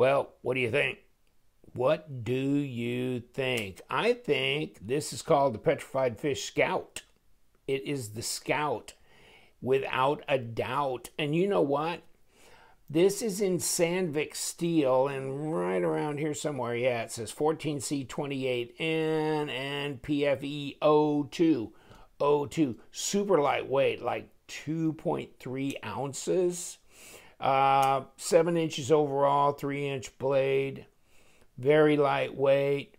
Well, what do you think? What do you think? I think this is called the Petrified Fish Scout. It is the Scout, without a doubt. And you know what? This is in Sandvik steel, and right around here somewhere, yeah, it says 14C28N and PFE 02. 02. Super lightweight, like 2.3 ounces. 7 inches overall, 3-inch blade. Very lightweight.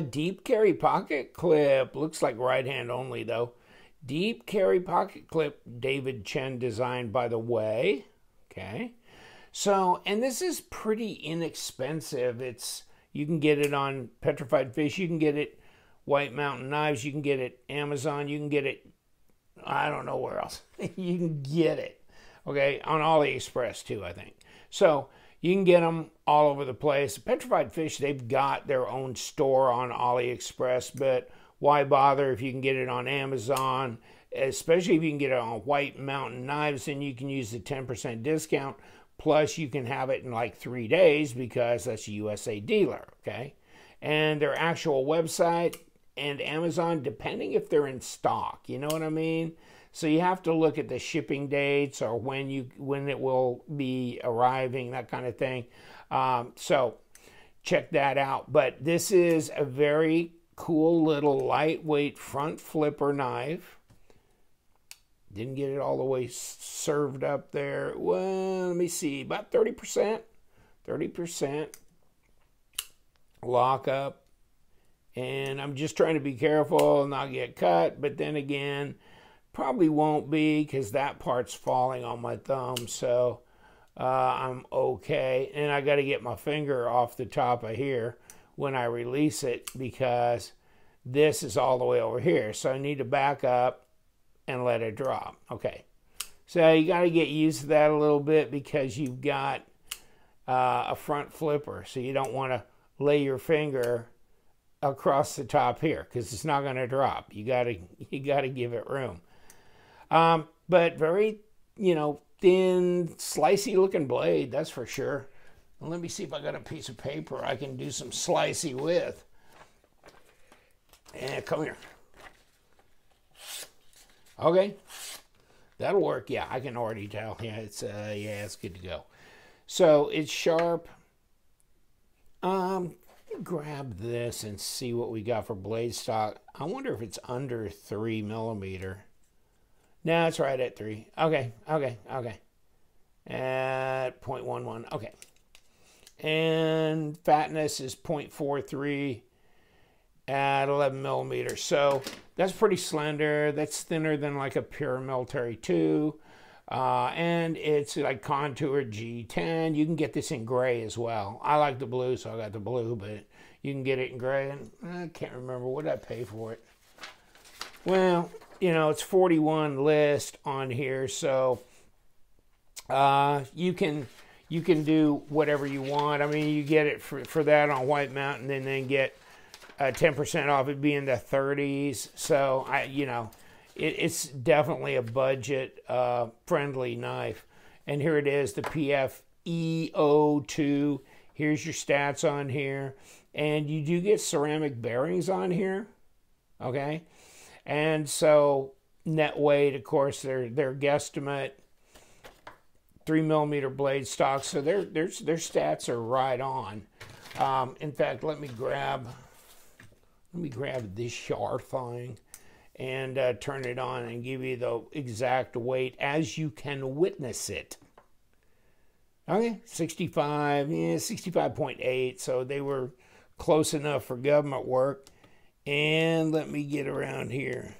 Deep carry pocket clip. Looks like right hand only, though. Deep carry pocket clip, David Chen design, by the way. Okay. So, and this is pretty inexpensive. You can get it on Petrified Fish. You can get it White Mountain Knives. You can get it Amazon. You can get it, I don't know where else. You can get it. Okay. On AliExpress too, I think. So, you can get them all over the place. Petrified Fish, they've got their own store on AliExpress, but why bother if you can get it on Amazon, especially if you can get it on White Mountain Knives, then you can use the 10% discount. Plus, you can have it in like 3 days because that's a USA dealer, okay? And their actual website and Amazon, depending if they're in stock, you know what I mean? So you have to look at the shipping dates or when it will be arriving, that kind of thing. So check that out. But this is a very cool little lightweight front flipper knife. Didn't get it all the way served up there. Well, let me see, about 30%. 30% lock up. And I'm just trying to be careful and not get cut. But then again, probably won't be because that part's falling on my thumb. So I'm okay. And I got to get my finger off the top of here when I release it because this is all the way over here. So I need to back up and let it drop. Okay. So you got to get used to that a little bit because you've got a front flipper. So you don't want to lay your finger across the top here because it's not going to drop. You got to give it room. But very, thin, slicey looking blade, that's for sure. Let me see if I got a piece of paper I can do some slicey with. And come here. Okay. That'll work. Yeah, I can already tell. Yeah, it's good to go. So it's sharp. Grab this and see what we got for blade stock. I wonder if it's under 3 millimeter. No, it's right at 3. Okay. At 0.11. Okay. And fatness is 0.43 at 11 millimeters. So that's pretty slender. That's thinner than like a pure military 2. And it's like Contour G10. You can get this in gray as well. I like the blue, so I got the blue, but you can get it in gray. And I can't remember what I pay for it. Well, it's 41 list on here, so you can do whatever you want. I mean, you get it for that on White Mountain, and then get 10% off. It'd be in the 30s. So it's definitely a budget friendly knife. And here it is, the PFE02. Here's your stats on here, and you do get ceramic bearings on here. Okay. And so net weight, of course, their guesstimate 3 millimeter blade stock. So their stats are right on. In fact, let me grab this sharp thing and turn it on and give you the exact weight as you can witness it. Okay, 65, 65.8. So they were close enough for government work. And let me get around here.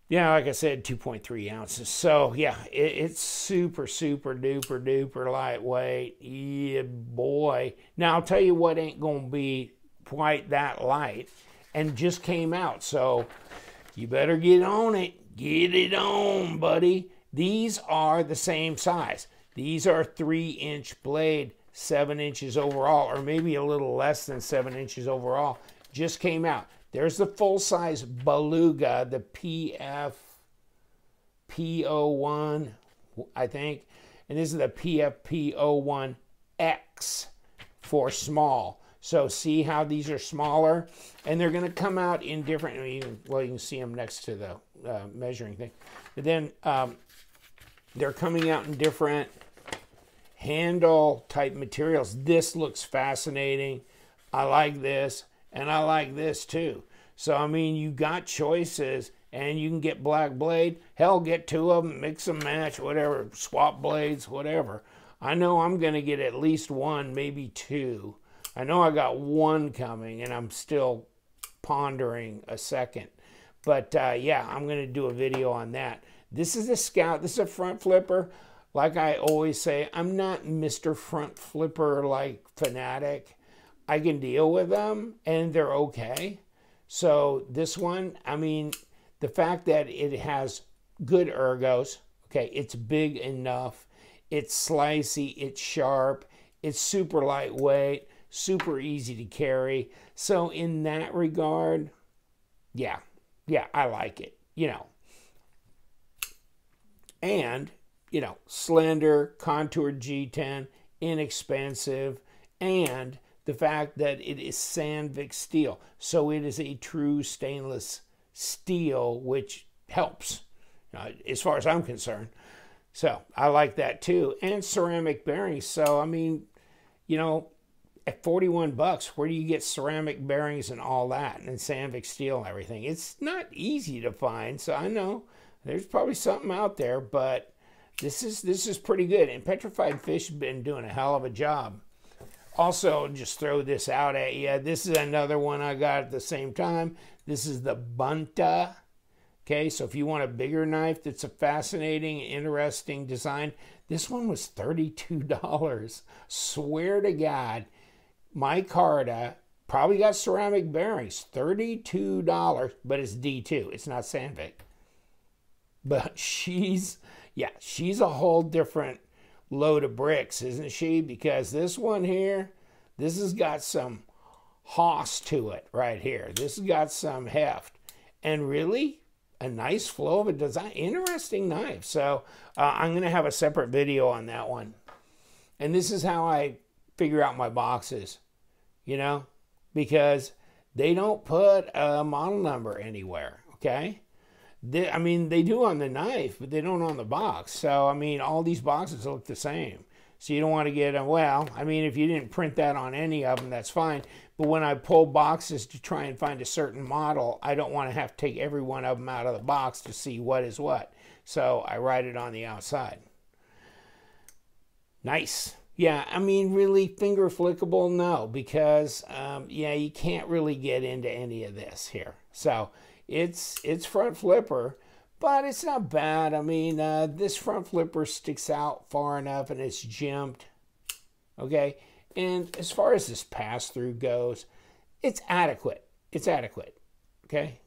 Yeah, like I said, 2.3 ounces. So, yeah, it's super, super duper, duper lightweight. Yeah, boy. Now, I'll tell you what ain't going to be quite that light and just came out. So, you better get on it. Get it on, buddy. These are the same size. These are 3-inch blade. 7 inches overall, or maybe a little less than 7 inches overall. Just came out. There's the full-size Beluga, the PFP01, I think. And this is the PFP01X for small. So see how these are smaller? And they're going to come out in different, well, you can see them next to the measuring thing. But then they're coming out in different handle type materials. This looks fascinating. I like this, and I like this too. So, I mean, you got choices, and you can get black blade. Hell, get two of them, mix and match, whatever, swap blades, whatever. I know I'm going to get at least one, maybe two. I know I got one coming, and I'm still pondering a second. But, yeah, I'm going to do a video on that. This is a Scout. This is a front flipper. Like I always say, I'm not Mr. Front Flipper, like, fanatic. I can deal with them, and they're okay. So this one, I mean, the fact that it has good ergos, okay, it's big enough, it's slicey, it's sharp, it's super lightweight, super easy to carry. So in that regard, yeah, I like it, you know. And, you know, slender, contoured G10, inexpensive, and the fact that it is Sandvik steel. So it is a true stainless steel, which helps, as far as I'm concerned. So I like that too. And ceramic bearings. So, I mean, you know, at 41 bucks, where do you get ceramic bearings and all that, and Sandvik steel and everything? It's not easy to find. So I know there's probably something out there, but this is pretty good. And Petrified Fish has been doing a hell of a job. Also, just throw this out at you. This is another one I got at the same time. This is the Bunta. Okay, so if you want a bigger knife that's a fascinating, interesting design, this one was $32. Swear to God, micarta, probably got ceramic bearings, $32, but it's D2. It's not Sandvik. But she's a whole different load of bricks, isn't she? Because this one here, this has got some hoss to it right here. This has got some heft, and really a nice flow of a design. Interesting knife. So I'm going to have a separate video on that one. And this is how I figure out my boxes, you know, because they don't put a model number anywhere, okay? I mean, they do on the knife, but they don't on the box. So, I mean, all these boxes look the same. So you don't want to get them, well, I mean, if you didn't print that on any of them, that's fine. But when I pull boxes to try and find a certain model, I don't want to have to take every one of them out of the box to see what is what. So I write it on the outside. Nice. Yeah, I mean, really finger flickable? No, because, yeah, you can't really get into any of this here. So it's front flipper, but it's not bad. I mean, this front flipper sticks out far enough, and it's jimped, okay? And as far as this pass-through goes, it's adequate. It's adequate, okay?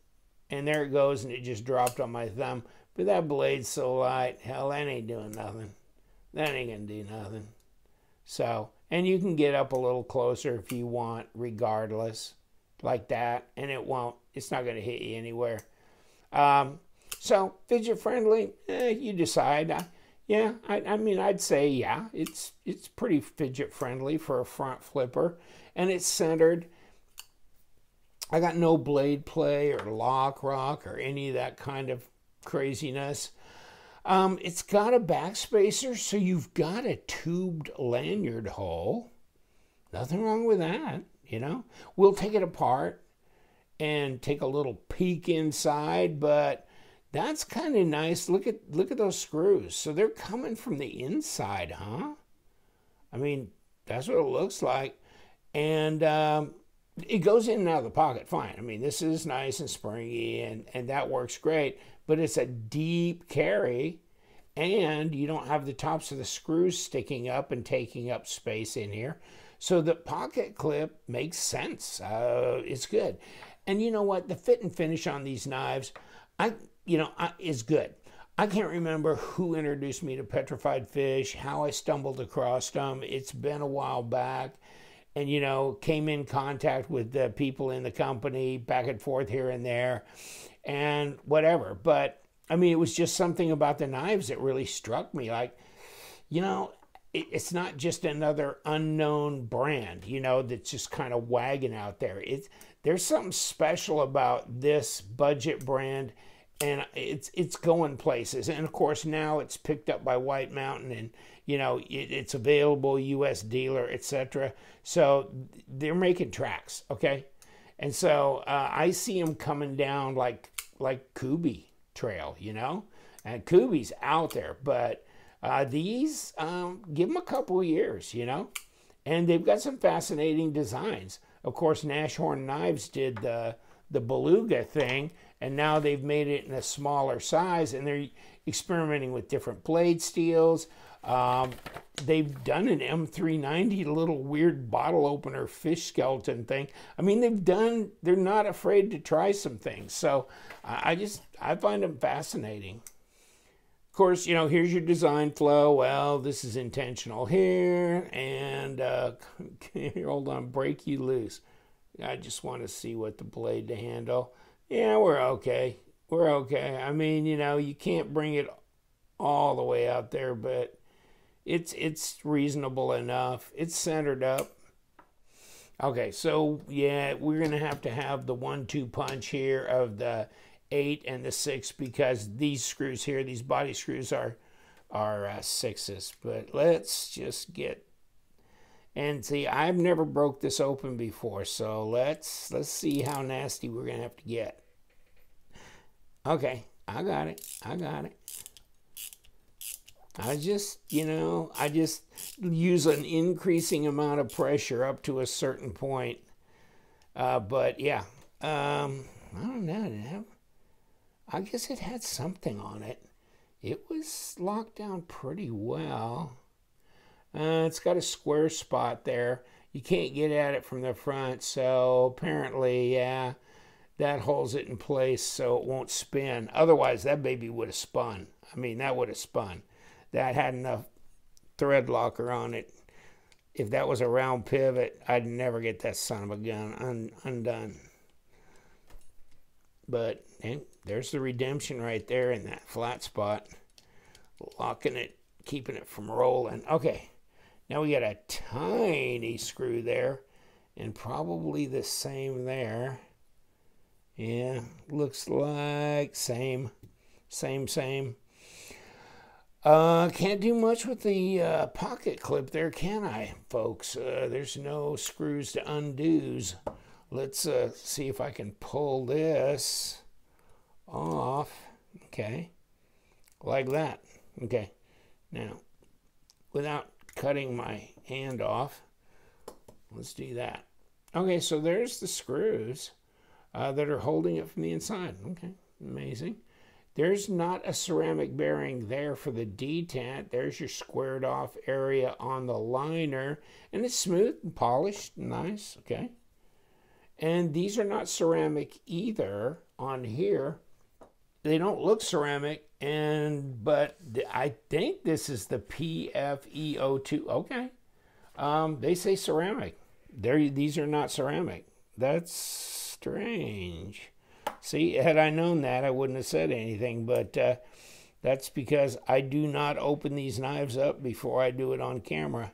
And there it goes, and it just dropped on my thumb. But that blade's so light, hell, that ain't doing nothing. That ain't going to do nothing. So, and you can get up a little closer if you want, regardless, like that, and it won't. It's not going to hit you anywhere. So, fidget friendly, you decide. Yeah, I mean, I'd say, yeah, it's pretty fidget friendly for a front flipper, and it's centered. I got no blade play or lock rock or any of that kind of craziness. It's got a backspacer, so you've got a tubed lanyard hole. Nothing wrong with that, you know. We'll take it apart and take a little peek inside, but that's kind of nice. Look at those screws. So they're coming from the inside, huh? I mean, that's what it looks like. And it goes in and out of the pocket fine. I mean, this is nice and springy, and that works great. But it's a deep carry, and you don't have the tops of the screws sticking up and taking up space in here. So the pocket clip makes sense. It's good. And you know what? The fit and finish on these knives, is good. I can't remember who introduced me to Petrified Fish, how I stumbled across them. It's been a while back. And, you know, came in contact with the people in the company back and forth here and there and whatever. But, I mean, it was just something about the knives that really struck me. Like, you know, it's not just another unknown brand, you know, that's just kind of wagging out there. There's something special about this budget brand, and it's going places. And of course now it's picked up by White Mountain, and you know it's available U.S. dealer, etc. So they're making tracks, okay. And so I see them coming down like Kubi Trail, you know, and Kubi's out there, but these give them a couple of years, you know, and they've got some fascinating designs. Of course, Nashorn Knives did the Beluga thing, and now they've made it in a smaller size, and they're experimenting with different blade steels. They've done an M390, a little weird bottle opener fish skeleton thing. I mean, they're not afraid to try some things. So I find them fascinating. Of course, you know, here's your design flow. Well, this is intentional here, and hold on, break you loose. I just want to see what the blade to handle. Yeah, we're okay. We're okay. I mean, you know, you can't bring it all the way out there, but it's reasonable enough. It's centered up. Okay, so yeah, we're gonna have to have the 1-2 punch here of the 8 and the 6, because these screws here, these body screws are 6s. But let's just get, and see, I've never broke this open before, so let's see how nasty we're gonna have to get. Okay, I got it. I just, you know, I just use an increasing amount of pressure up to a certain point. But yeah, I don't know. I guess it had something on it. It was locked down pretty well. It's got a square spot there. You can't get at it from the front, so apparently, yeah, that holds it in place so it won't spin. Otherwise, that baby would have spun. I mean, that would have spun. That had enough thread locker on it. If that was a round pivot, I'd never get that son of a gun undone. But there's the redemption right there in that flat spot. Locking it, keeping it from rolling. Okay, now we got a tiny screw there, and probably the same there. Yeah, looks like same. Can't do much with the pocket clip there, can I, folks? There's no screws to undoes. Let's see if I can pull this off. Okay, like that. Okay, now, without cutting my hand off, let's do that. Okay, so there's the screws that are holding it from the inside. Okay, amazing. There's not a ceramic bearing there for the detent. There's your squared off area on the liner, and it's smooth and polished, nice, okay. And these are not ceramic either on here. They don't look ceramic, but I think this is the PFE02. Okay, they say ceramic. These are not ceramic. That's strange. See, had I known that, I wouldn't have said anything, but that's because I do not open these knives up before I do it on camera.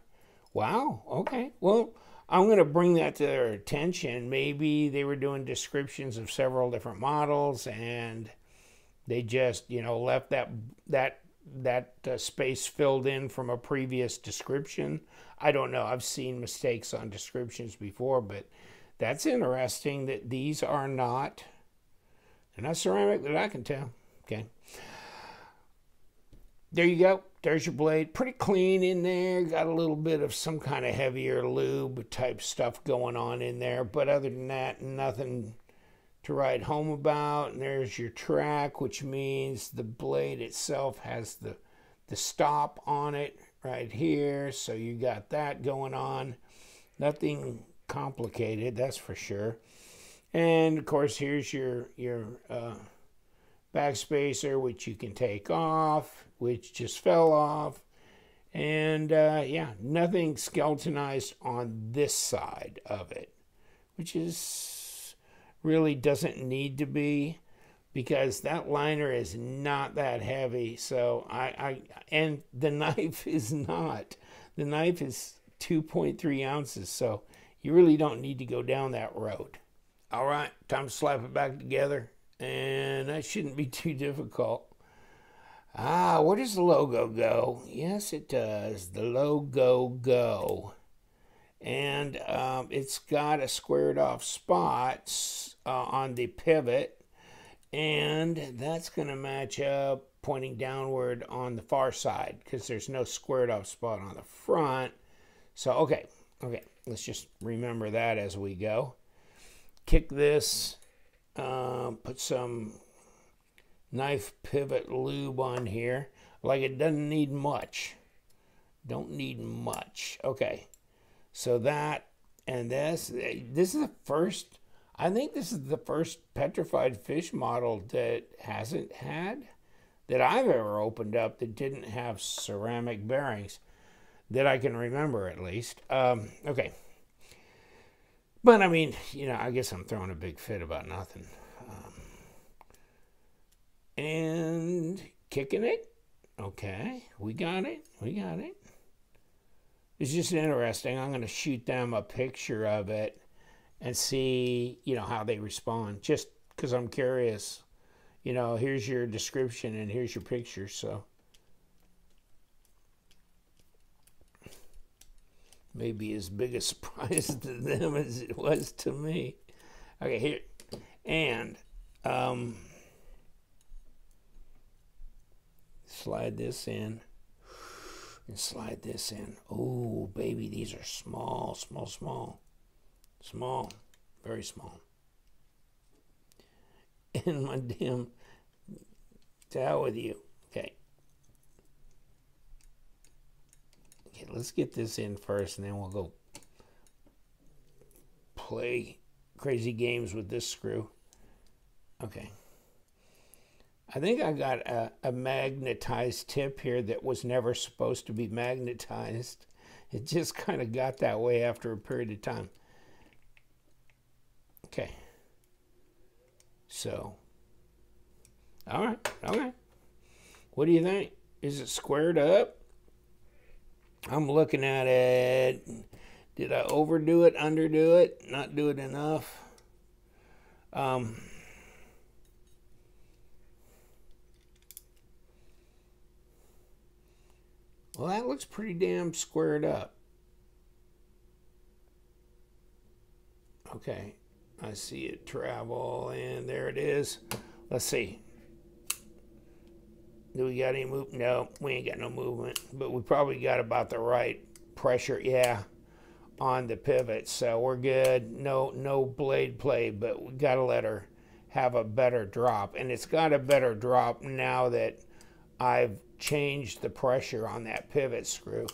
Wow, okay. Well, I'm going to bring that to their attention. Maybe they were doing descriptions of several different models, and they just, you know, left that space filled in from a previous description. I don't know. I've seen mistakes on descriptions before, but that's interesting that these are not... They're not ceramic that I can tell. Okay. There you go. There's your blade. Pretty clean in there. Got a little bit of some kind of heavier lube type stuff going on in there. But other than that, nothing to write home about. And there's your track, which means the blade itself has the stop on it right here. So you got that going on. Nothing complicated, that's for sure. And of course, here's your back spacer, which you can take off, which just fell off. And yeah, nothing skeletonized on this side of it, which is really doesn't need to be. because that liner is not that heavy. So and the knife is not. The knife is 2.3 ounces, so you really don't need to go down that road. All right, time to slap it back together, and that shouldn't be too difficult. Where does the logo go? Yes, it does. The logo go. And it's got a squared off spots on the pivot, and that's going to match up pointing downward on the far side because there's no squared off spot on the front. So, okay, let's just remember that as we go. Kick this, put some knife pivot lube on here. Like, it doesn't need much. Don't need much. Okay, so that and this is the first, I think this is the first petrified fish model that hasn't had, that I've ever opened up that didn't have ceramic bearings, that I can remember at least. Okay. But I mean, you know, I guess I'm throwing a big fit about nothing. And kicking it. Okay, we got it. It's just interesting. I'm going to shoot them a picture of it and see, you know, how they respond. Just because I'm curious. You know, here's your description and here's your picture, so. Maybe as big a surprise to them as it was to me. Okay, here. And slide this in. And slide this in. Oh, baby, these are small. Small. Very small. And my damn, to hell with you. Okay. Okay, let's get this in first, and then we'll go play crazy games with this screw. Okay. I think I got a magnetized tip here that was never supposed to be magnetized. It just kind of got that way after a period of time. Okay. So, all right, okay. What do you think? Is it squared up? I'm looking at it. Did I overdo it, underdo it, not do it enough? Well, that looks pretty damn squared up. Okay, I see it travel, and there it is. Let's see. Do we got any movement? No, we ain't got no movement, but we probably got about the right pressure, yeah, on the pivot, so we're good. No blade play, but we got to let her have a better drop, and it's got a better drop now that I've changed the pressure on that pivot screw.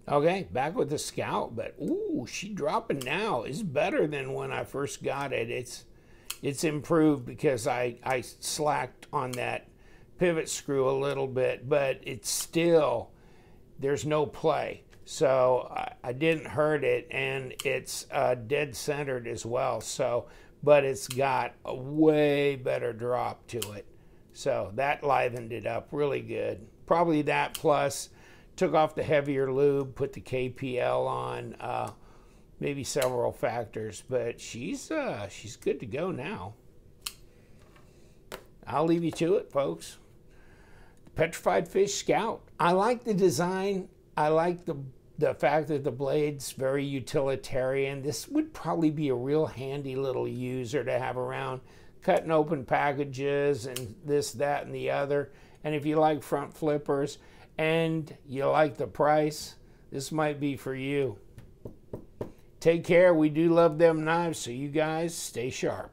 Okay, back with the Scout, but ooh, she dropping now. It's better than when I first got it. It's improved because I slacked on that pivot screw a little bit, but it's still, there's no play. So I didn't hurt it, and it's dead centered as well. So, but it's got a way better drop to it. So that livened it up really good. Probably that plus took off the heavier lube, put the KPL on, maybe several factors, but she's good to go now. I'll leave you to it, folks. The Petrified Fish Scout. I like the design. I like the fact that the blade's very utilitarian. This would probably be a real handy little user to have around, cutting open packages and this, that, and the other. And if you like front flippers and you like the price, this might be for you. Take care. We do love them knives, so you guys stay sharp.